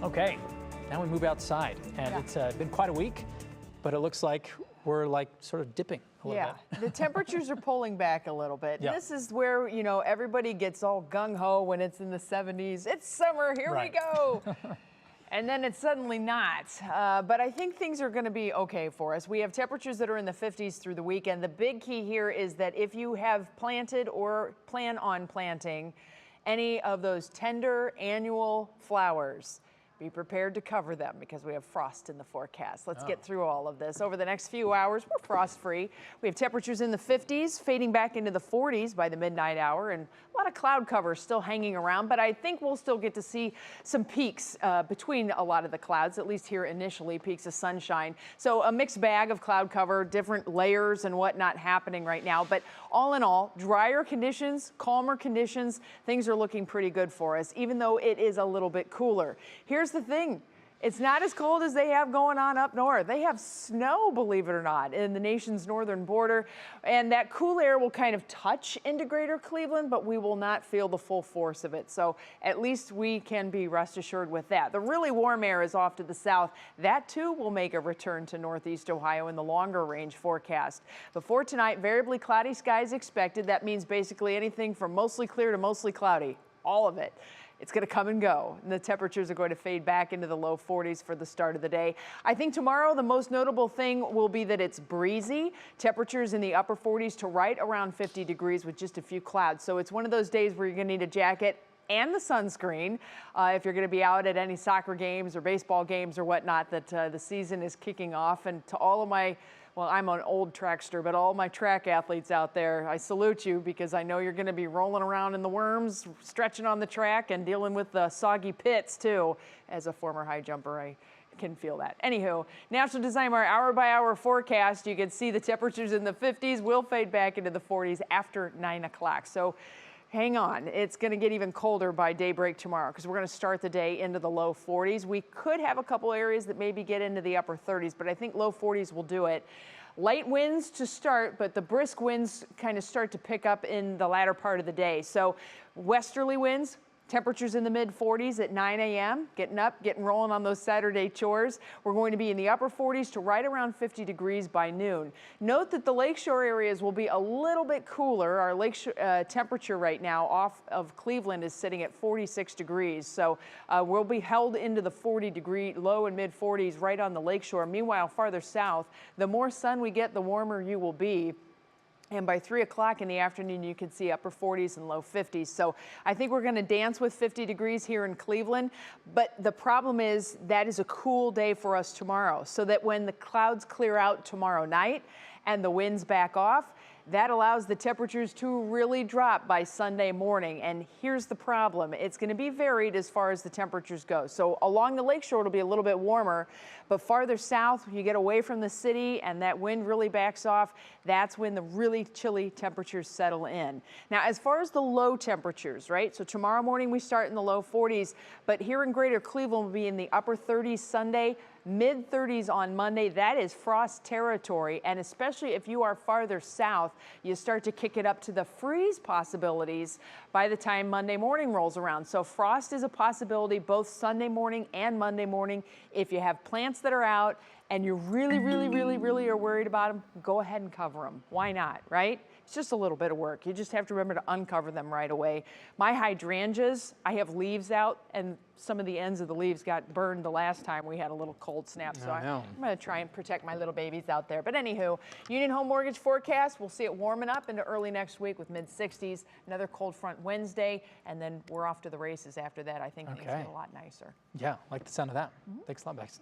Okay, now we move outside, and it's been quite a week, but it looks like we're sort of dipping a little bit. The temperatures are pulling back a little bit. Yeah. This is where, everybody gets all gung-ho when it's in the 70s. It's summer, here we go. And then it's suddenly not. But I think things are going to be okay for us. We have temperatures that are in the 50s through the weekend. The big key here is that if you have planted or plan on planting any of those tender annual flowers, be prepared to cover them because we have frost in the forecast. Let's get through all of this. Over the next few hours, we're frost-free. We have temperatures in the 50s, fading back into the 40s by the midnight hour, and a lot of cloud cover still hanging around, but I think we'll still get to see some peaks between a lot of the clouds, at least here initially, peaks of sunshine. So a mixed bag of cloud cover, different layers and whatnot happening right now, but all in all, drier conditions, calmer conditions, things are looking pretty good for us, even though it is a little bit cooler. Here's the thing. It's not as cold as they have going on up north. They have snow, believe it or not, in the nation's northern border. And that cool air will kind of touch into greater Cleveland, but we will not feel the full force of it. So at least we can be rest assured with that. The really warm air is off to the south. That too will make a return to northeast Ohio in the longer range forecast. Before tonight, variably cloudy skies expected. That means basically anything from mostly clear to mostly cloudy, all of it. It's going to come and go. And the temperatures are going to fade back into the low 40s for the start of the day. I think tomorrow the most notable thing will be that it's breezy. Temperatures in the upper 40s to right around 50 degrees with just a few clouds. So it's one of those days where you're going to need a jacket and the sunscreen if you're going to be out at any soccer games or baseball games or whatnot that the season is kicking off. And to all of my well, I'm an old trackster, but all my track athletes out there, I salute you because I know you're going to be rolling around in the worms, stretching on the track, and dealing with the soggy pits, too. As a former high jumper, I can feel that. Anywho, National Design Our hour-by-hour forecast, you can see the temperatures in the 50s will fade back into the 40s after 9 o'clock. So hang on, it's going to get even colder by daybreak tomorrow because we're going to start the day into the low 40s. We could have a couple areas that maybe get into the upper 30s, but I think low 40s will do it. Light winds to start, but the brisk winds kind of start to pick up in the latter part of the day. So westerly winds, temperatures in the mid-40s at 9 a.m., getting up, getting rolling on those Saturday chores. We're going to be in the upper 40s to right around 50 degrees by noon. Note that the lakeshore areas will be a little bit cooler. Our lakeshore temperature right now off of Cleveland is sitting at 46 degrees. So we'll be held into the 40-degree, low and mid-40s right on the lakeshore. Meanwhile, farther south, the more sun we get, the warmer you will be. And by 3 o'clock in the afternoon, you can see upper 40s and low 50s. So I think we're going to dance with 50 degrees here in Cleveland. But the problem is that is a cool day for us tomorrow. So that when the clouds clear out tomorrow night and the winds back off, that allows the temperatures to really drop by Sunday morning. And here's the problem. It's going to be varied as far as the temperatures go. So along the lakeshore, it'll be a little bit warmer. But farther south, you get away from the city and that wind really backs off. That's when the really chilly temperatures settle in. Now, as far as the low temperatures, right? So tomorrow morning, we start in the low 40s. But here in greater Cleveland, we'll be in the upper 30s Sunday. Mid-30s on Monday. That is frost territory, and especially if you are farther south, you start to kick it up to the freeze possibilities by the time Monday morning rolls around. So frost is a possibility both Sunday morning and Monday morning. If you have plants that are out and you really are worried about them, go ahead and cover them. Why not, right? It's just a little bit of work. You just have to remember to uncover them right away. My hydrangeas, I have leaves out, and some of the ends of the leaves got burned the last time we had a little cold snap. So I'm going to try and protect my little babies out there. But anywho, Union Home Mortgage forecast, we'll see it warming up into early next week with mid-60s, another cold front Wednesday, and then we're off to the races after that. I think things get a lot nicer. Yeah, like the sound of that. Thanks a lot, Bex.